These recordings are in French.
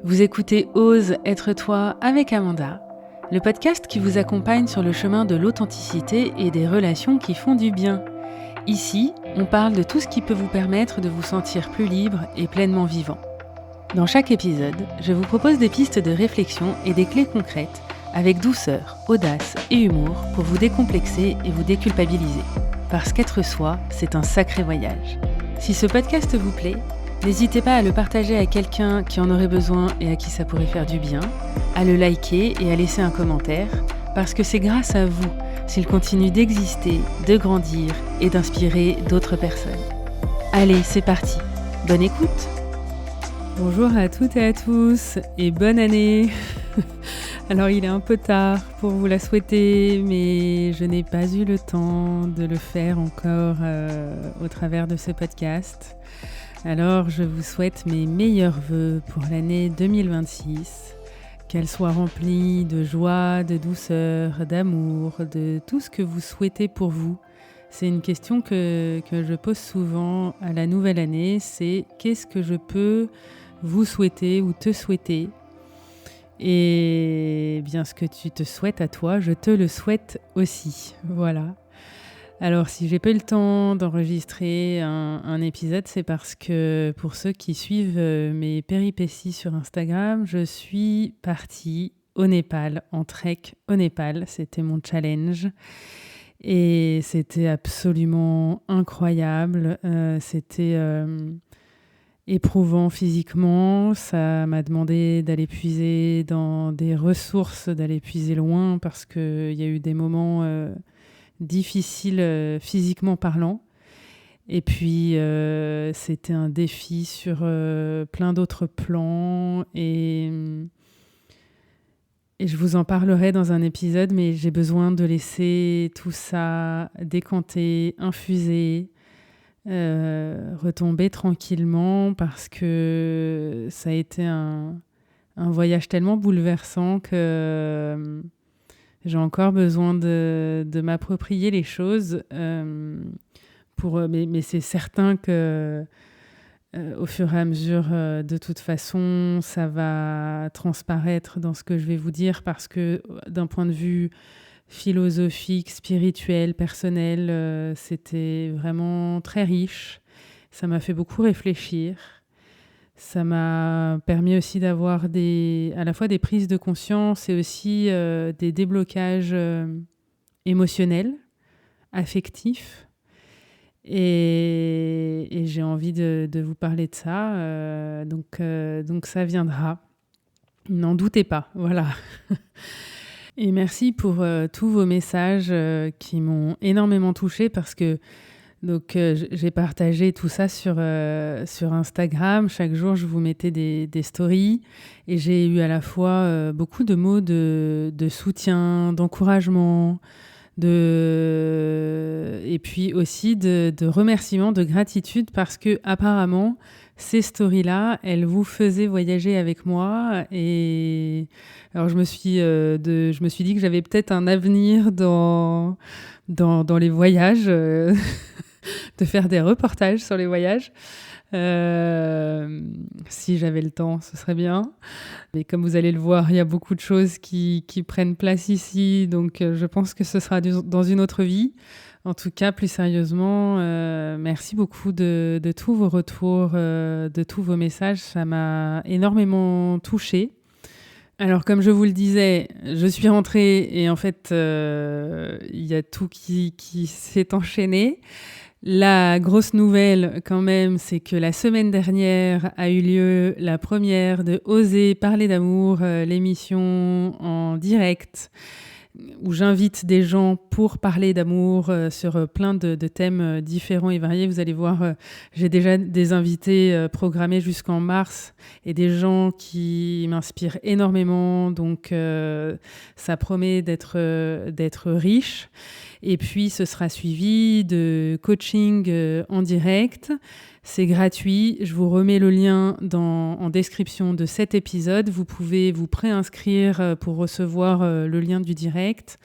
Vous écoutez Ose être toi avec Amanda, le podcast qui vous accompagne sur le chemin de l'authenticité et des relations qui font du bien. Ici, on parle de tout ce qui peut vous permettre de vous sentir plus libre et pleinement vivant. Dans chaque épisode, je vous propose des pistes de réflexion et des clés concrètes avec douceur, audace et humour pour vous décomplexer et vous déculpabiliser. Parce qu'être soi, c'est un sacré voyage. Si ce podcast vous plaît, n'hésitez pas à le partager à quelqu'un qui en aurait besoin et à qui ça pourrait faire du bien, à le liker et à laisser un commentaire, parce que c'est grâce à vous s'il continue d'exister, de grandir et d'inspirer d'autres personnes. Allez, c'est parti. Bonne écoute. Bonjour à toutes et à tous et bonne année. Alors il est un peu tard pour vous la souhaiter, mais je n'ai pas eu le temps de le faire encore au travers de ce podcast. Alors je vous souhaite mes meilleurs vœux pour l'année 2026, qu'elle soit remplie de joie, de douceur, d'amour, de tout ce que vous souhaitez pour vous. C'est une question que je pose souvent à la nouvelle année, c'est qu'est-ce que je peux vous souhaiter ou te souhaiter ? Et bien ce que tu te souhaites à toi, je te le souhaite aussi. Voilà. Alors si j'ai pas eu le temps d'enregistrer un épisode, c'est parce que pour ceux qui suivent mes péripéties sur Instagram, je suis partie au Népal, en trek au Népal. C'était mon challenge. Et c'était absolument incroyable. C'était éprouvant physiquement. Ça m'a demandé d'aller puiser dans des ressources, d'aller puiser loin parce qu'il y a eu des moments difficiles physiquement parlant. Et puis, c'était un défi sur plein d'autres plans. Et je vous en parlerai dans un épisode, mais j'ai besoin de laisser tout ça décanter, infuser, retomber tranquillement parce que ça a été un voyage tellement bouleversant que j'ai encore besoin de m'approprier les choses. Mais c'est certain que au fur et à mesure, de toute façon, ça va transparaître dans ce que je vais vous dire parce que d'un point de vue philosophique, spirituel, personnel, c'était vraiment très riche. Ça m'a fait beaucoup réfléchir. Ça m'a permis aussi d'avoir à la fois des prises de conscience et aussi des déblocages émotionnels, affectifs. Et j'ai envie de vous parler de ça. Donc ça viendra. N'en doutez pas. Voilà. Et merci pour tous vos messages qui m'ont énormément touchée parce que j'ai partagé tout ça sur Instagram. Chaque jour, je vous mettais des stories et j'ai eu à la fois beaucoup de mots de soutien, d'encouragement, et puis aussi de remerciements, de gratitude parce que apparemment ces stories-là, elles vous faisaient voyager avec moi. Et alors je me suis dit que j'avais peut-être un avenir dans les voyages, de faire des reportages sur les voyages. Si j'avais le temps, ce serait bien. Mais comme vous allez le voir, il y a beaucoup de choses qui prennent place ici. Donc je pense que ce sera dans une autre vie. En tout cas, plus sérieusement, merci beaucoup de tous vos retours, de tous vos messages. Ça m'a énormément touchée. Alors, comme je vous le disais, je suis rentrée et en fait, il y a tout qui s'est enchaîné. La grosse nouvelle, quand même, c'est que la semaine dernière a eu lieu la première de Oser parler d'amour, l'émission en direct où j'invite des gens pour parler d'amour sur plein de thèmes différents et variés. Vous allez voir, j'ai déjà des invités programmés jusqu'en mars et des gens qui m'inspirent énormément. Donc, ça promet d'être riche. Et puis, ce sera suivi de coaching en direct. C'est gratuit. Je vous remets le lien en description de cet épisode. Vous pouvez vous préinscrire pour recevoir le lien du direct.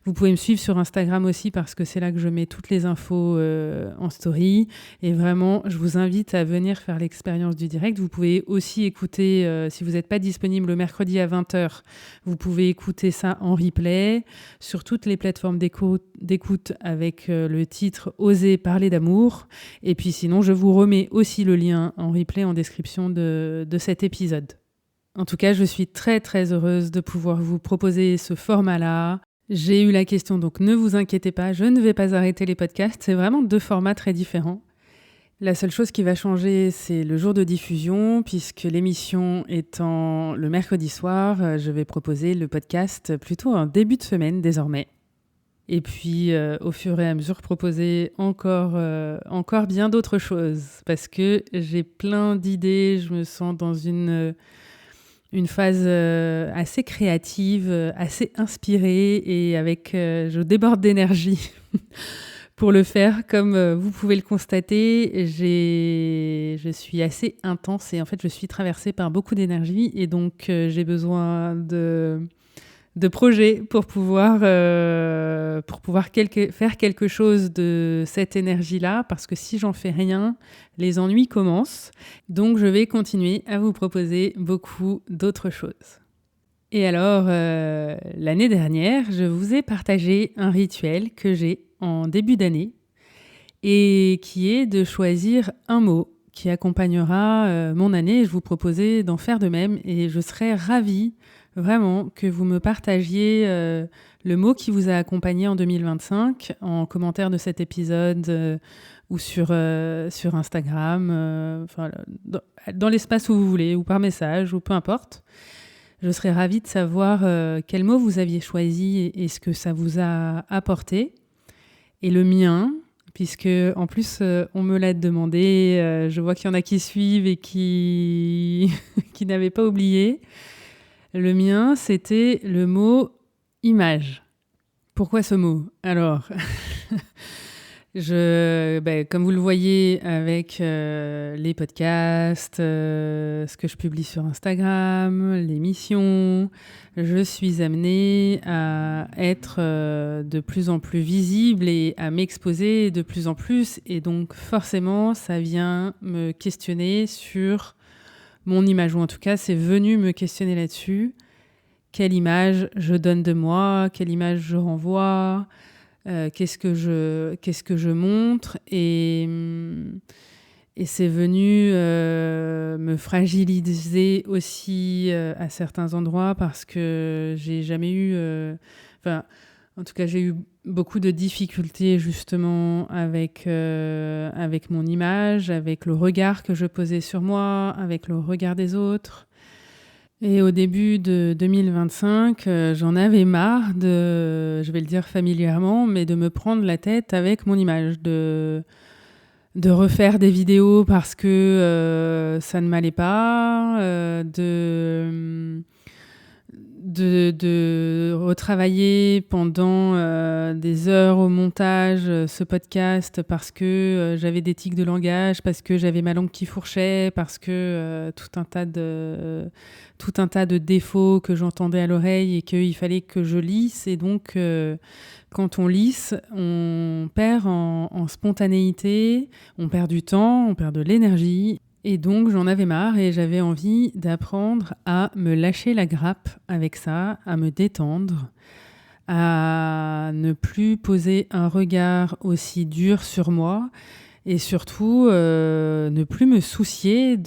Vous pouvez me suivre sur Instagram aussi parce que c'est là que je mets toutes les infos en story. Et vraiment, je vous invite à venir faire l'expérience du direct. Vous pouvez aussi écouter, si vous n'êtes pas disponible le mercredi à 20h, vous pouvez écouter ça en replay sur toutes les plateformes d'écoute avec le titre « Oser parler d'amour ». Et puis sinon, je vous remets aussi le lien en replay en description de cet épisode. En tout cas, je suis très très heureuse de pouvoir vous proposer ce format-là. J'ai eu la question, donc ne vous inquiétez pas, je ne vais pas arrêter les podcasts. C'est vraiment 2 formats très différents. La seule chose qui va changer, c'est le jour de diffusion, puisque l'émission étant le mercredi soir, je vais proposer le podcast plutôt en début de semaine désormais. Et puis, au fur et à mesure, proposer encore bien d'autres choses, parce que j'ai plein d'idées, je me sens dans une phase assez créative, assez inspirée et je déborde d'énergie pour le faire. Comme vous pouvez le constater, je suis assez intense et en fait je suis traversée par beaucoup d'énergie et donc j'ai besoin de projets pour pouvoir faire quelque chose de cette énergie-là, parce que si j'en fais rien, les ennuis commencent. Donc je vais continuer à vous proposer beaucoup d'autres choses. Et alors, l'année dernière, je vous ai partagé un rituel que j'ai en début d'année et qui est de choisir un mot qui accompagnera mon année. Je vous proposais d'en faire de même et je serais ravie vraiment que vous me partagiez le mot qui vous a accompagné en 2025 en commentaire de cet épisode ou sur Instagram, dans l'espace où vous voulez, ou par message, ou peu importe. Je serais ravie de savoir quel mot vous aviez choisi et ce que ça vous a apporté. Et le mien, puisque en plus on me l'a demandé, je vois qu'il y en a qui suivent et qui n'avaient pas oublié. Le mien, c'était le mot « image ». Pourquoi ce mot ? Alors, comme vous le voyez avec les podcasts, ce que je publie sur Instagram, l'émission, je suis amenée à être de plus en plus visible et à m'exposer de plus en plus. Et donc, forcément, ça vient me questionner sur mon image, ou en tout cas, c'est venu me questionner là-dessus. Quelle image je donne de moi ? Quelle image je renvoie ? Qu'est-ce que je montre ? Et c'est venu me fragiliser aussi à certains endroits, parce que j'ai jamais eu... en tout cas, j'ai eu beaucoup de difficultés justement avec mon image, avec le regard que je posais sur moi, avec le regard des autres. Et au début de 2025, j'en avais marre je vais le dire familièrement, mais de me prendre la tête avec mon image, de refaire des vidéos parce que ça ne m'allait pas, de retravailler pendant des heures au montage ce podcast parce que j'avais des tics de langage, parce que j'avais ma langue qui fourchait, parce que tout un tas de défauts que j'entendais à l'oreille et qu'il fallait que je lisse. Et donc, quand on lisse, on perd en spontanéité, on perd du temps, on perd de l'énergie. Et donc, j'en avais marre et j'avais envie d'apprendre à me lâcher la grappe avec ça, à me détendre, à ne plus poser un regard aussi dur sur moi et surtout ne plus me soucier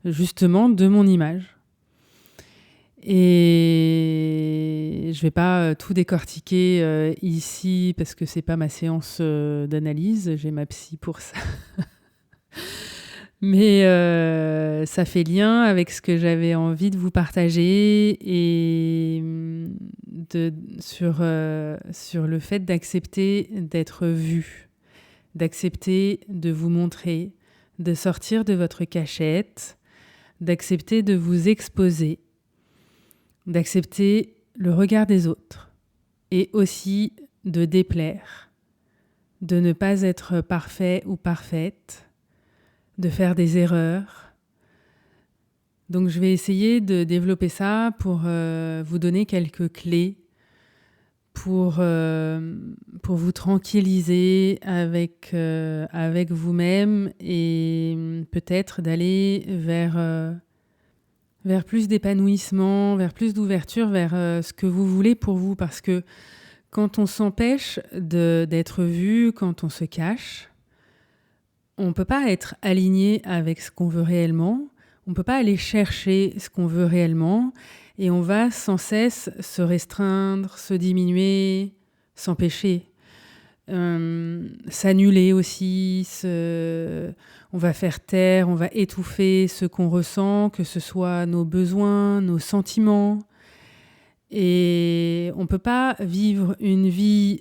justement de mon image. Et je vais pas tout décortiquer ici parce que c'est pas ma séance d'analyse, j'ai ma psy pour ça. Mais ça fait lien avec ce que j'avais envie de vous partager et sur le fait d'accepter d'être vu, d'accepter de vous montrer, de sortir de votre cachette, d'accepter de vous exposer, d'accepter le regard des autres et aussi de déplaire. de ne pas être parfait ou parfaite, de faire des erreurs. Donc je vais essayer de développer ça pour vous donner quelques clés pour vous tranquilliser avec vous-même et peut-être d'aller vers plus d'épanouissement, vers plus d'ouverture, vers ce que vous voulez pour vous. Parce que quand on s'empêche d'être vu, quand on se cache, on ne peut pas être aligné avec ce qu'on veut réellement, on ne peut pas aller chercher ce qu'on veut réellement, et on va sans cesse se restreindre, se diminuer, s'empêcher, s'annuler aussi, on va faire taire, on va étouffer ce qu'on ressent, que ce soit nos besoins, nos sentiments. Et on ne peut pas vivre une vie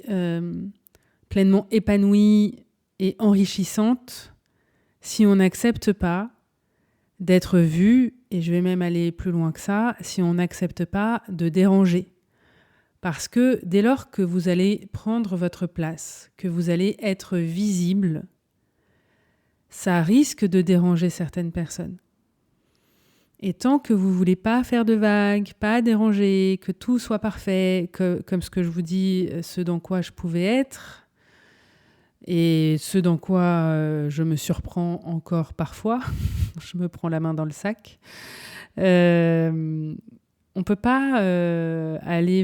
pleinement épanouie et enrichissante si on n'accepte pas d'être vu, et je vais même aller plus loin que ça, si on n'accepte pas de déranger. Parce que dès lors que vous allez prendre votre place, que vous allez être visible, ça risque de déranger certaines personnes. Et tant que vous ne voulez pas faire de vagues, pas déranger, que tout soit parfait, comme ce que je vous dis, ce dans quoi je pouvais être, et ce dans quoi je me surprends encore parfois, je me prends la main dans le sac, on ne peut pas aller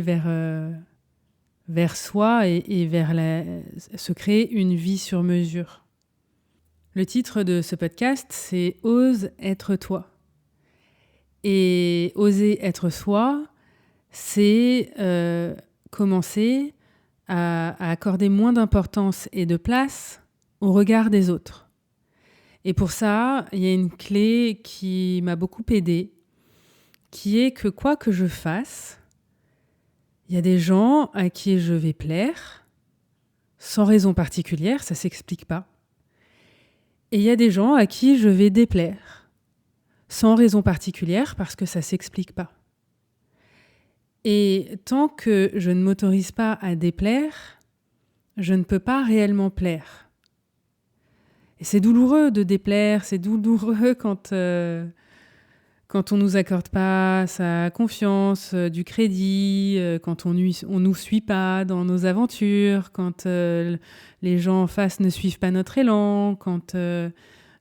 vers soi et vers se créer une vie sur mesure. Le titre de ce podcast, c'est « Ose être toi ». Et oser être soi, c'est commencer à accorder moins d'importance et de place au regard des autres. Et pour ça, il y a une clé qui m'a beaucoup aidée, qui est que quoi que je fasse, il y a des gens à qui je vais plaire, sans raison particulière, ça ne s'explique pas. Et il y a des gens à qui je vais déplaire, sans raison particulière, parce que ça ne s'explique pas. Et tant que je ne m'autorise pas à déplaire, je ne peux pas réellement plaire. Et c'est douloureux de déplaire, c'est douloureux quand on ne nous accorde pas sa confiance, du crédit, quand on nous suit pas dans nos aventures, quand les gens en face ne suivent pas notre élan, quand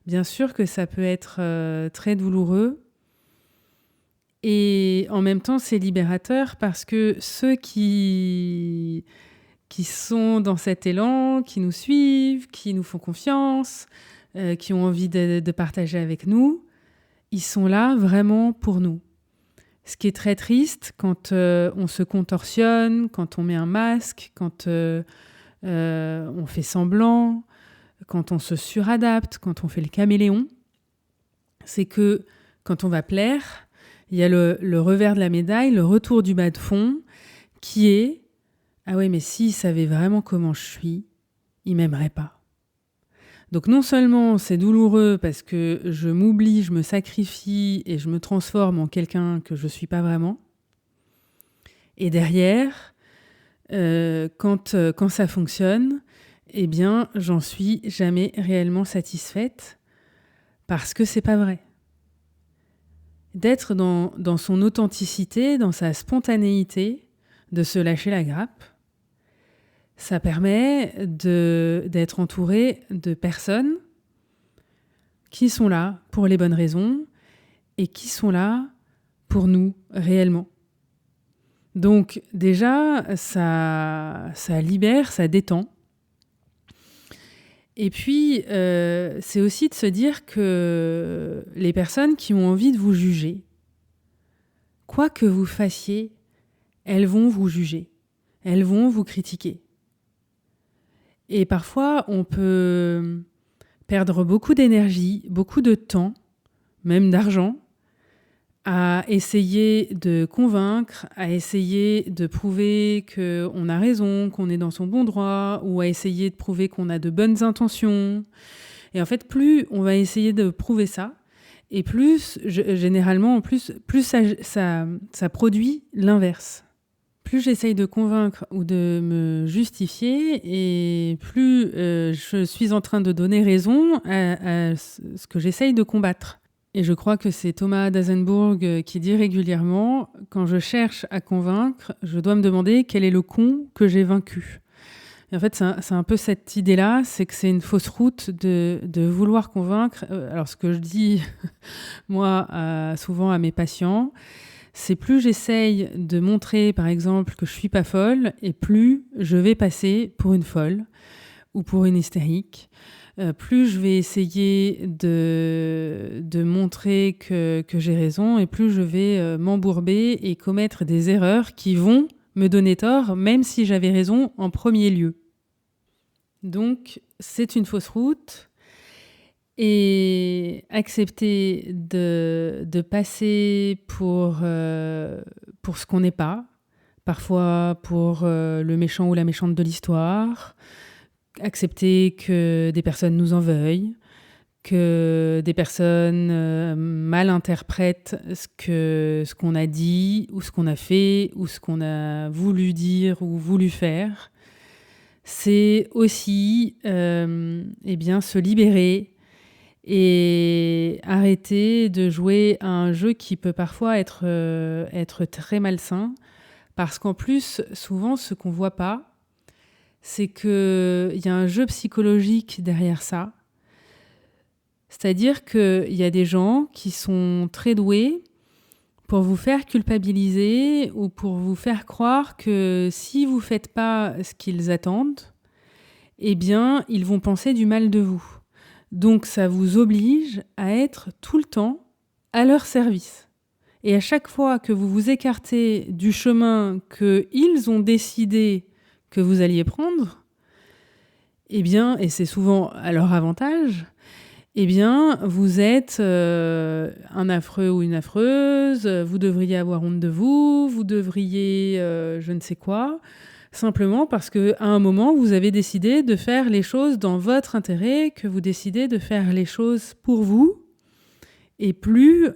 bien sûr que ça peut être très douloureux. Et en même temps, c'est libérateur parce que ceux qui sont dans cet élan, qui nous suivent, qui nous font confiance, qui ont envie de partager avec nous, ils sont là vraiment pour nous. Ce qui est très triste quand on se contorsionne, quand on met un masque, quand on fait semblant, quand on se suradapte, quand on fait le caméléon, c'est que quand on va plaire, il y a le revers de la médaille, le retour du bas de fond, qui est « Ah ouais, mais s'il savait vraiment comment je suis, il m'aimerait pas ». Donc non seulement c'est douloureux parce que je m'oublie, je me sacrifie et je me transforme en quelqu'un que je ne suis pas vraiment. Et derrière, quand ça fonctionne, eh bien, j'en suis jamais réellement satisfaite parce que c'est pas vrai. D'être dans son authenticité, dans sa spontanéité, de se lâcher la grappe, ça permet d'être entouré de personnes qui sont là pour les bonnes raisons et qui sont là pour nous réellement. Donc déjà, ça libère, ça détend. Et puis, c'est aussi de se dire que les personnes qui ont envie de vous juger, quoi que vous fassiez, elles vont vous juger, elles vont vous critiquer. Et parfois, on peut perdre beaucoup d'énergie, beaucoup de temps, même d'argent, à essayer de convaincre, à essayer de prouver qu'on a raison, qu'on est dans son bon droit, ou à essayer de prouver qu'on a de bonnes intentions. Et en fait, plus on va essayer de prouver ça, et plus, généralement, en plus ça produit l'inverse. plus j'essaye de convaincre ou de me justifier, et plus je suis en train de donner raison à ce que j'essaye de combattre. Et je crois que c'est Thomas d'Azenbourg qui dit régulièrement, quand je cherche à convaincre, je dois me demander quel est le con que j'ai vaincu. Et en fait, c'est un peu cette idée-là, c'est que c'est une fausse route de vouloir convaincre. Alors, ce que je dis, moi, souvent à mes patients, c'est plus j'essaye de montrer, par exemple, que je suis pas folle, et plus je vais passer pour une folle ou pour une hystérique. Plus je vais essayer de montrer que j'ai raison, et plus je vais m'embourber et commettre des erreurs qui vont me donner tort, même si j'avais raison en premier lieu. Donc, c'est une fausse route. Et accepter de passer pour ce qu'on n'est pas, parfois pour le méchant ou la méchante de l'histoire, accepter que des personnes nous en veuillent, que des personnes mal interprètent ce qu'on a dit ou ce qu'on a fait ou ce qu'on a voulu dire ou voulu faire. C'est aussi se libérer et arrêter de jouer à un jeu qui peut parfois être très malsain, parce qu'en plus, souvent, ce qu'on voit pas, c'est qu'il y a un jeu psychologique derrière ça. C'est-à-dire qu'il y a des gens qui sont très doués pour vous faire culpabiliser ou pour vous faire croire que si vous ne faites pas ce qu'ils attendent, eh bien, ils vont penser du mal de vous. Donc, ça vous oblige à être tout le temps à leur service. Et à chaque fois que vous vous écartez du chemin qu'ils ont décidé que vous alliez prendre, eh bien, et c'est souvent à leur avantage, eh bien, vous êtes un affreux ou une affreuse, vous devriez avoir honte de vous, vous devriez je ne sais quoi, simplement parce qu'à un moment, vous avez décidé de faire les choses dans votre intérêt, que vous décidez de faire les choses pour vous et plus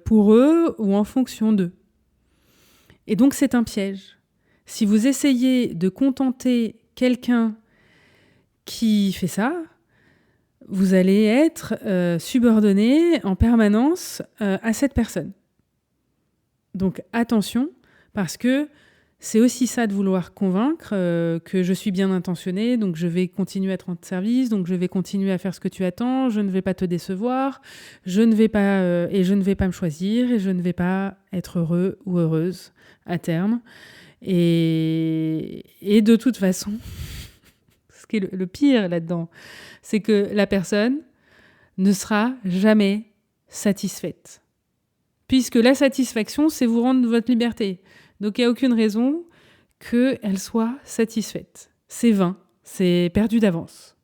pour eux ou en fonction d'eux. Et donc, c'est un piège. Si vous essayez de contenter quelqu'un qui fait ça, vous allez être subordonné en permanence à cette personne. Donc attention, parce que c'est aussi ça de vouloir convaincre que je suis bien intentionnée, donc je vais continuer à être en service, donc je vais continuer à faire ce que tu attends, je ne vais pas te décevoir, je ne vais pas me choisir, et je ne vais pas être heureux ou heureuse à terme. Et de toute façon, ce qui est le pire là-dedans, c'est que la personne ne sera jamais satisfaite. Puisque la satisfaction, c'est vous rendre votre liberté. Donc, il n'y a aucune raison qu'elle soit satisfaite. C'est vain, c'est perdu d'avance.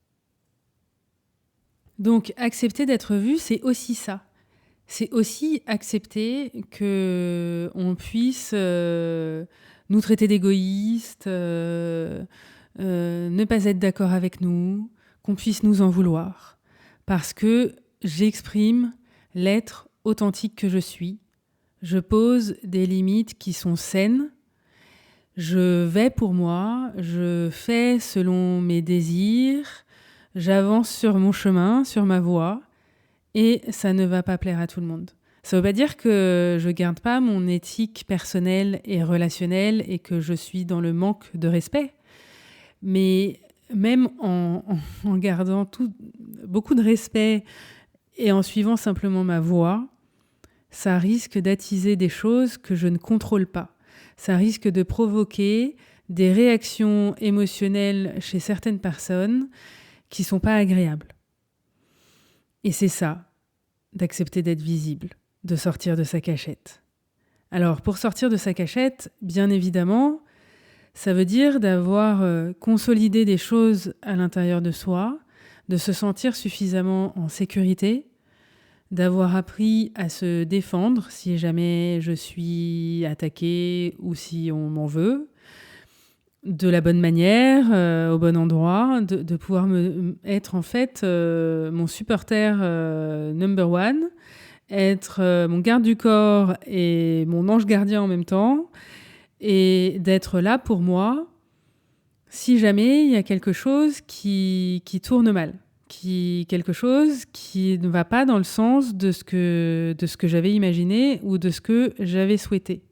Donc, accepter d'être vu, c'est aussi ça. C'est aussi accepter qu'on puisse nous traiter d'égoïstes, ne pas être d'accord avec nous, qu'on puisse nous en vouloir. Parce que j'exprime l'être authentique que je suis. Je pose des limites qui sont saines. Je vais pour moi, je fais selon mes désirs, j'avance sur mon chemin, sur ma voie, et ça ne va pas plaire à tout le monde. Ça ne veut pas dire que je ne garde pas mon éthique personnelle et relationnelle et que je suis dans le manque de respect. Mais même en gardant beaucoup de respect et en suivant simplement ma voie, ça risque d'attiser des choses que je ne contrôle pas. Ça risque de provoquer des réactions émotionnelles chez certaines personnes qui ne sont pas agréables. Et c'est ça, d'accepter d'être visible, de sortir de sa cachette. Alors, pour sortir de sa cachette, bien évidemment, ça veut dire d'avoir consolidé des choses à l'intérieur de soi, de se sentir suffisamment en sécurité, d'avoir appris à se défendre si jamais je suis attaquée ou si on m'en veut, de la bonne manière, au bon endroit, de pouvoir être en fait mon supporter number one, être mon garde du corps et mon ange gardien en même temps, et d'être là pour moi si jamais il y a quelque chose qui tourne mal, quelque chose qui ne va pas dans le sens de ce que j'avais imaginé ou de ce que j'avais souhaité.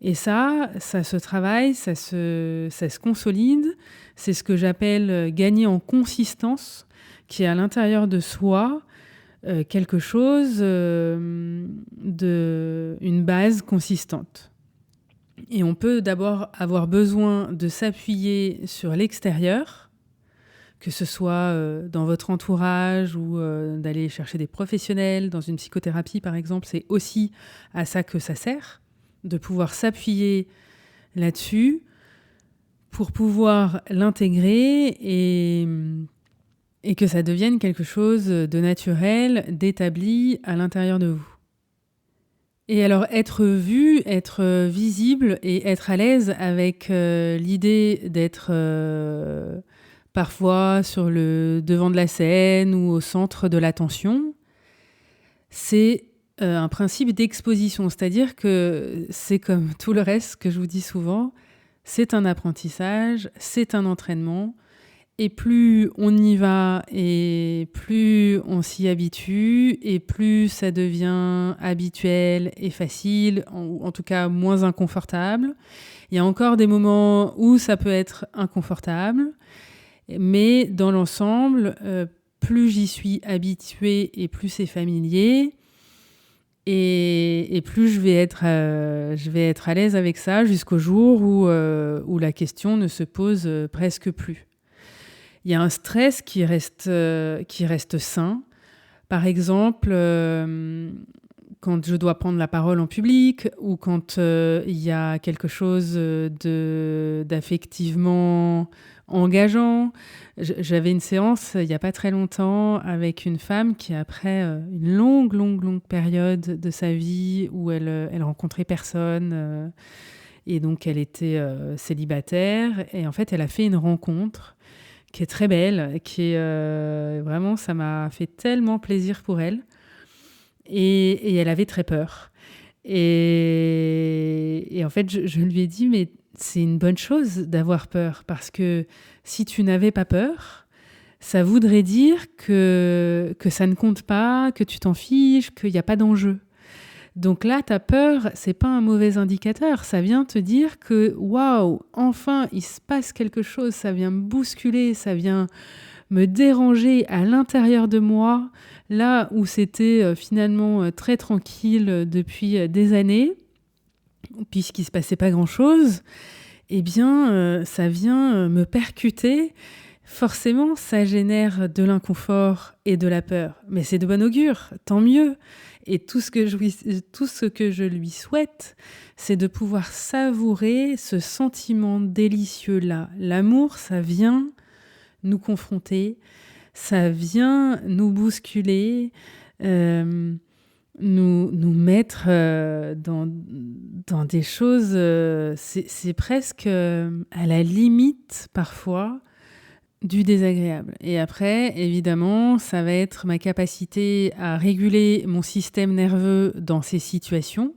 Et ça se travaille, ça se consolide. C'est ce que j'appelle gagner en consistance, qui est à l'intérieur de soi quelque chose une base consistante. Et on peut d'abord avoir besoin de s'appuyer sur l'extérieur, que ce soit dans votre entourage ou d'aller chercher des professionnels. Dans une psychothérapie, par exemple, c'est aussi à ça que ça sert, de pouvoir s'appuyer là-dessus pour pouvoir l'intégrer et que ça devienne quelque chose de naturel, d'établi à l'intérieur de vous. Et alors être vu, être visible et être à l'aise avec l'idée d'être parfois sur le devant de la scène ou au centre de l'attention, c'est un principe d'exposition. C'est-à-dire que c'est comme tout le reste que je vous dis souvent, c'est un apprentissage, c'est un entraînement. Et plus on y va et plus on s'y habitue et plus ça devient habituel et facile, ou en tout cas moins inconfortable. Il y a encore des moments où ça peut être inconfortable, mais dans l'ensemble, plus j'y suis habituée et plus c'est familier, et plus je vais être à l'aise avec ça jusqu'au jour où la question ne se pose presque plus. Il y a un stress qui reste sain. Par exemple, quand je dois prendre la parole en public ou quand il y a quelque chose d'affectivement engageant. J'avais une séance il n'y a pas très longtemps avec une femme qui, après une longue période de sa vie où elle rencontrait personne et donc elle était célibataire, et en fait elle a fait une rencontre qui est très belle, qui est vraiment, ça m'a fait tellement plaisir pour elle. Et elle avait très peur. Et en fait, je lui ai dit, mais c'est une bonne chose d'avoir peur, parce que si tu n'avais pas peur, ça voudrait dire que ça ne compte pas, que tu t'en fiches, qu'il n'y a pas d'enjeu. Donc là, ta peur, c'est pas un mauvais indicateur. Ça vient te dire que, waouh, enfin, il se passe quelque chose. Ça vient me bousculer, ça vient me déranger à l'intérieur de moi, là où c'était finalement très tranquille depuis des années, puisqu'il se passait pas grand-chose. Eh bien, ça vient me percuter. Forcément, ça génère de l'inconfort et de la peur. Mais c'est de bon augure, tant mieux. Et tout ce que je lui souhaite, c'est de pouvoir savourer ce sentiment délicieux-là. L'amour, ça vient nous confronter, ça vient nous bousculer, nous mettre dans des choses, c'est presque à la limite parfois du désagréable. Et après, évidemment, ça va être ma capacité à réguler mon système nerveux dans ces situations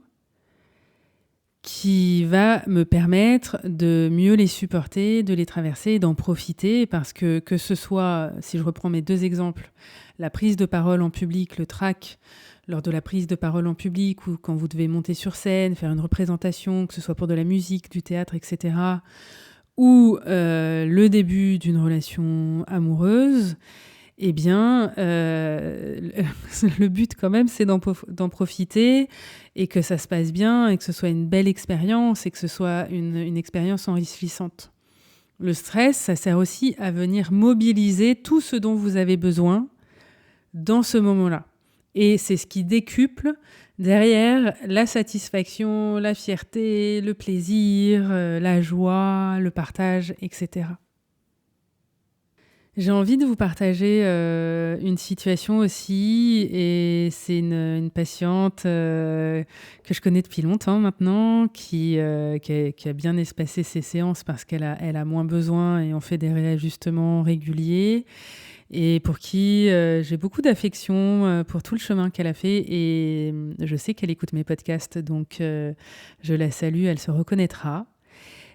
qui va me permettre de mieux les supporter, de les traverser, d'en profiter, parce que ce soit, si je reprends mes deux exemples, la prise de parole en public, le trac lors de la prise de parole en public, ou quand vous devez monter sur scène, faire une représentation, que ce soit pour de la musique, du théâtre, etc., ou le début d'une relation amoureuse, eh bien, le but quand même, c'est d'en profiter et que ça se passe bien et que ce soit une belle expérience et que ce soit une expérience enrichissante. Le stress, ça sert aussi à venir mobiliser tout ce dont vous avez besoin dans ce moment-là. Et c'est ce qui décuple derrière la satisfaction, la fierté, le plaisir, la joie, le partage, etc. J'ai envie de vous partager une situation aussi, et c'est une patiente que je connais depuis longtemps maintenant, qui a bien espacé ses séances parce qu'elle a moins besoin, et on fait des réajustements réguliers. et pour qui j'ai beaucoup d'affection pour tout le chemin qu'elle a fait. Et je sais qu'elle écoute mes podcasts, donc je la salue, elle se reconnaîtra.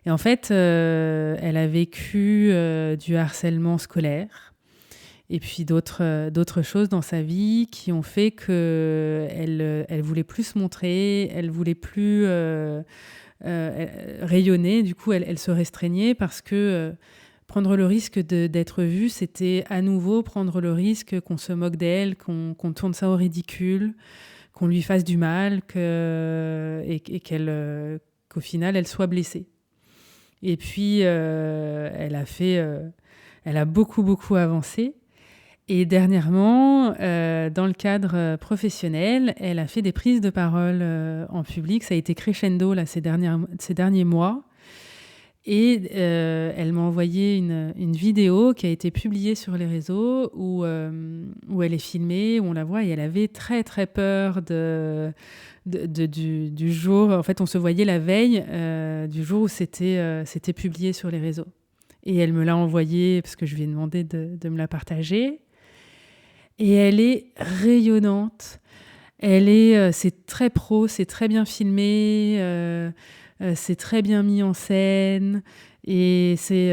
Et en fait, elle a vécu du harcèlement scolaire et puis d'autres choses dans sa vie qui ont fait qu'elle voulait plus se montrer, elle voulait plus rayonner. Du coup, elle se restreignait parce que prendre le risque d'être vue, c'était à nouveau prendre le risque qu'on se moque d'elle, qu'on tourne ça au ridicule, qu'on lui fasse du mal et qu'au final, elle soit blessée. Et puis, elle a beaucoup, beaucoup avancé. Et dernièrement, dans le cadre professionnel, elle a fait des prises de parole en public. Ça a été crescendo là, ces derniers mois. Et elle m'a envoyé une vidéo qui a été publiée sur les réseaux où elle est filmée, où on la voit, et elle avait très, très peur du jour. En fait, on se voyait la veille du jour où c'était publié sur les réseaux. Et elle me l'a envoyé parce que je lui ai demandé de me la partager. Et elle est rayonnante. C'est très pro, c'est très bien filmé, c'est très bien mis en scène et c'est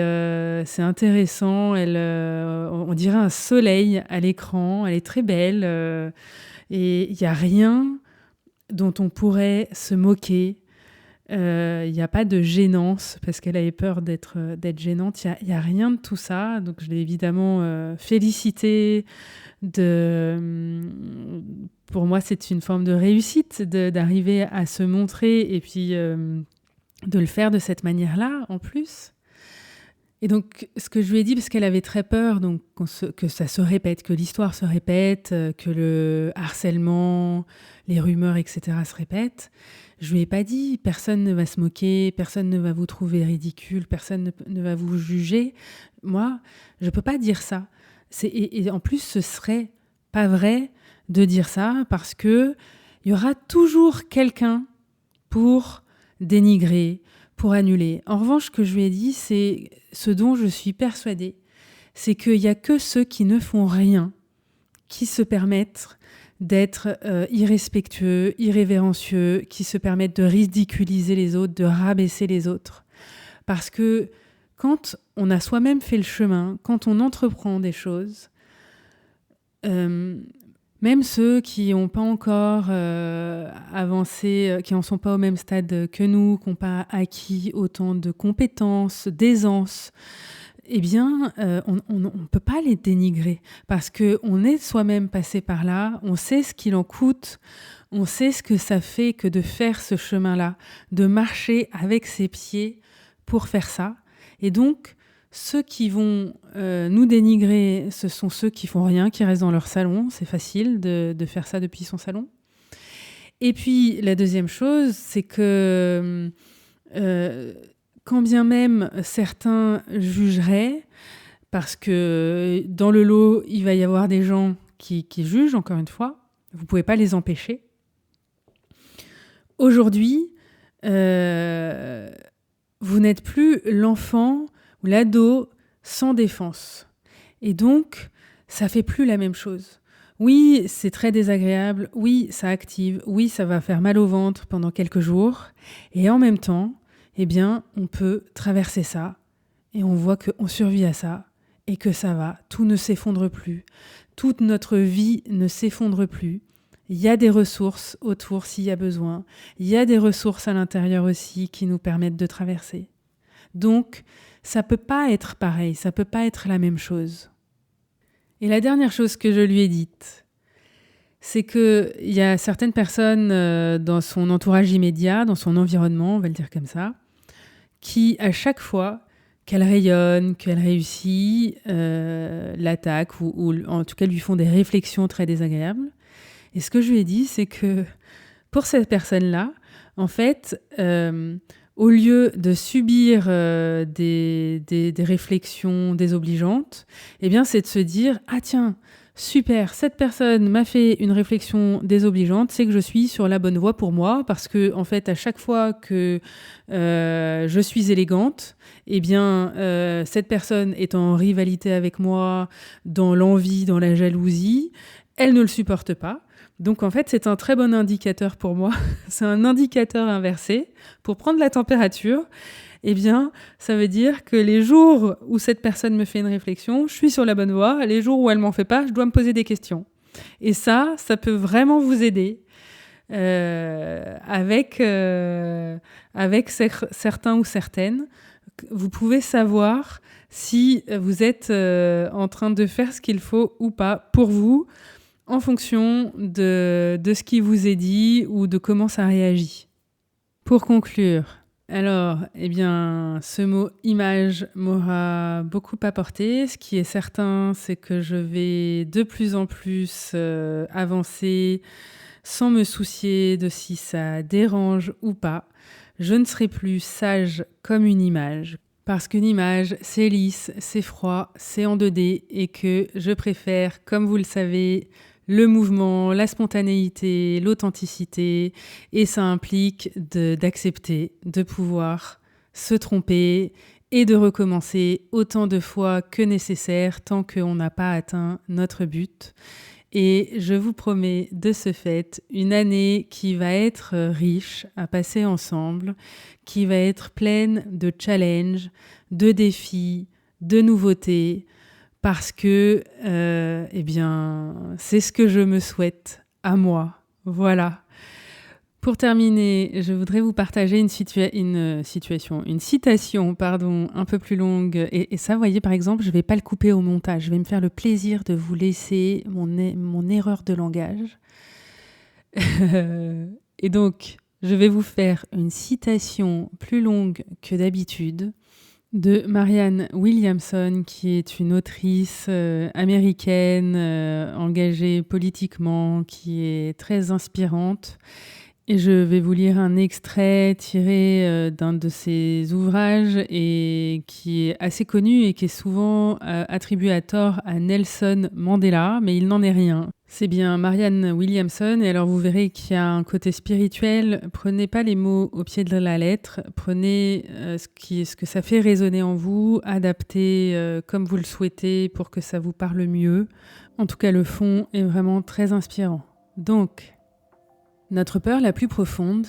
intéressant. On dirait un soleil à l'écran. Elle est très belle et il n'y a rien dont on pourrait se moquer. Il n'y a pas de gênance parce qu'elle avait peur d'être gênante. Il y a rien de tout ça. Donc je l'ai évidemment félicitée. Pour moi, c'est une forme de réussite d'arriver à se montrer et puis de le faire de cette manière-là en plus. Et donc, ce que je lui ai dit, parce qu'elle avait très peur donc, que ça se répète, que l'histoire se répète, que le harcèlement, les rumeurs, etc. se répètent, je lui ai pas dit « personne ne va se moquer, personne ne va vous trouver ridicule, personne ne va vous juger ». Moi, je peux pas dire ça. Et en plus, ce serait pas vrai de dire ça parce que il y aura toujours quelqu'un pour dénigrer, pour annuler. En revanche, ce que je lui ai dit, c'est ce dont je suis persuadée, c'est qu'il n'y a que ceux qui ne font rien qui se permettent d'être irrespectueux, irrévérencieux, qui se permettent de ridiculiser les autres, de rabaisser les autres. Parce que quand on a soi-même fait le chemin, quand on entreprend des choses, même ceux qui n'ont pas encore avancé, qui n'en sont pas au même stade que nous, qui n'ont pas acquis autant de compétences, d'aisance, eh bien, on ne peut pas les dénigrer parce qu'on est soi-même passé par là, on sait ce qu'il en coûte, on sait ce que ça fait que de faire ce chemin-là, de marcher avec ses pieds pour faire ça. Et donc, ceux qui vont nous dénigrer, ce sont ceux qui font rien, qui restent dans leur salon. C'est facile de faire ça depuis son salon. Et puis, la deuxième chose, c'est que quand bien même certains jugeraient, parce que dans le lot, il va y avoir des gens qui jugent, encore une fois, vous ne pouvez pas les empêcher. Aujourd'hui, vous n'êtes plus l'enfant ou l'ado sans défense. Et donc, ça fait plus la même chose. Oui, c'est très désagréable. Oui, ça active. Oui, ça va faire mal au ventre pendant quelques jours. Et en même temps, eh bien, on peut traverser ça et on voit qu'on survit à ça et que ça va. Tout ne s'effondre plus. Toute notre vie ne s'effondre plus. Il y a des ressources autour s'il y a besoin. Il y a des ressources à l'intérieur aussi qui nous permettent de traverser. Donc, ça peut pas être pareil, ça peut pas être la même chose. Et la dernière chose que je lui ai dite, c'est qu'il y a certaines personnes dans son entourage immédiat, dans son environnement, on va le dire comme ça, qui, à chaque fois qu'elle rayonne, qu'elle réussit, l'attaquent ou en tout cas lui font des réflexions très désagréables. Et ce que je lui ai dit, c'est que pour cette personne-là, en fait, au lieu de subir des réflexions désobligeantes, eh bien, c'est de se dire « Ah tiens, Super, cette personne m'a fait une réflexion désobligeante, c'est que je suis sur la bonne voie pour moi, parce que en fait, à chaque fois que je suis élégante, eh bien, cette personne est en rivalité avec moi, dans l'envie, dans la jalousie, elle ne le supporte pas. Donc en fait, c'est un très bon indicateur pour moi. C'est un indicateur inversé pour prendre la température. Eh bien, ça veut dire que les jours où cette personne me fait une réflexion, je suis sur la bonne voie. Les jours où elle m'en fait pas, je dois me poser des questions. Et ça peut vraiment vous aider avec certains ou certaines. Vous pouvez savoir si vous êtes en train de faire ce qu'il faut ou pas pour vous, en fonction de ce qui vous est dit ou de comment ça réagit. Pour conclure, alors, ce mot « image » m'aura beaucoup apporté. Ce qui est certain, c'est que je vais de plus en plus avancer sans me soucier de si ça dérange ou pas. Je ne serai plus sage comme une image, parce qu'une image, c'est lisse, c'est froid, c'est en 2D, et que je préfère, comme vous le savez, le mouvement, la spontanéité, l'authenticité, et ça implique d'accepter, de pouvoir se tromper et de recommencer autant de fois que nécessaire tant qu'on n'a pas atteint notre but. Et je vous promets de ce fait une année qui va être riche à passer ensemble, qui va être pleine de challenges, de défis, de nouveautés, parce que, c'est ce que je me souhaite à moi. Voilà. Pour terminer, je voudrais vous partager une citation, un peu plus longue. Et ça, vous voyez, par exemple, je ne vais pas le couper au montage. Je vais me faire le plaisir de vous laisser mon erreur de langage. Et donc, je vais vous faire une citation plus longue que d'habitude de Marianne Williamson, qui est une autrice américaine engagée politiquement, qui est très inspirante. Et je vais vous lire un extrait tiré d'un de ses ouvrages et qui est assez connu et qui est souvent attribué à tort à Nelson Mandela, mais il n'en est rien. C'est bien Marianne Williamson, et alors vous verrez qu'il y a un côté spirituel. Prenez pas les mots au pied de la lettre, prenez ce que ça fait résonner en vous, adaptez comme vous le souhaitez pour que ça vous parle mieux. En tout cas, le fond est vraiment très inspirant. Donc, notre peur la plus profonde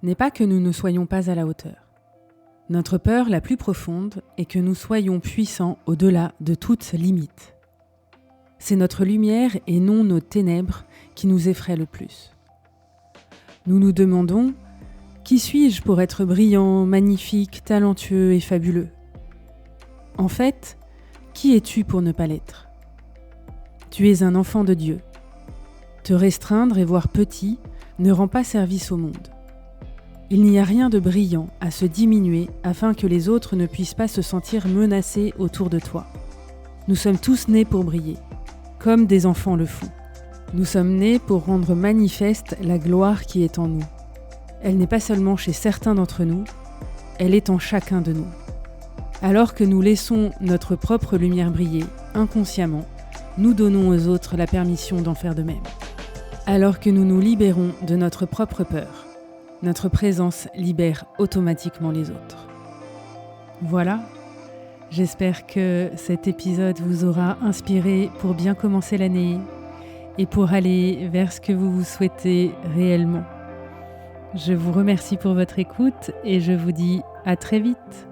n'est pas que nous ne soyons pas à la hauteur. Notre peur la plus profonde est que nous soyons puissants au-delà de toute limite. C'est notre lumière et non nos ténèbres qui nous effraient le plus. Nous nous demandons « Qui suis-je pour être brillant, magnifique, talentueux et fabuleux ?» En fait, qui es-tu pour ne pas l'être ? Tu es un enfant de Dieu. Te restreindre et voir petit ne rend pas service au monde. Il n'y a rien de brillant à se diminuer afin que les autres ne puissent pas se sentir menacés autour de toi. Nous sommes tous nés pour briller, comme des enfants le font. Nous sommes nés pour rendre manifeste la gloire qui est en nous. Elle n'est pas seulement chez certains d'entre nous, elle est en chacun de nous. Alors que nous laissons notre propre lumière briller, inconsciemment, nous donnons aux autres la permission d'en faire de même. Alors que nous nous libérons de notre propre peur, notre présence libère automatiquement les autres. Voilà, j'espère que cet épisode vous aura inspiré pour bien commencer l'année et pour aller vers ce que vous vous souhaitez réellement. Je vous remercie pour votre écoute et je vous dis à très vite.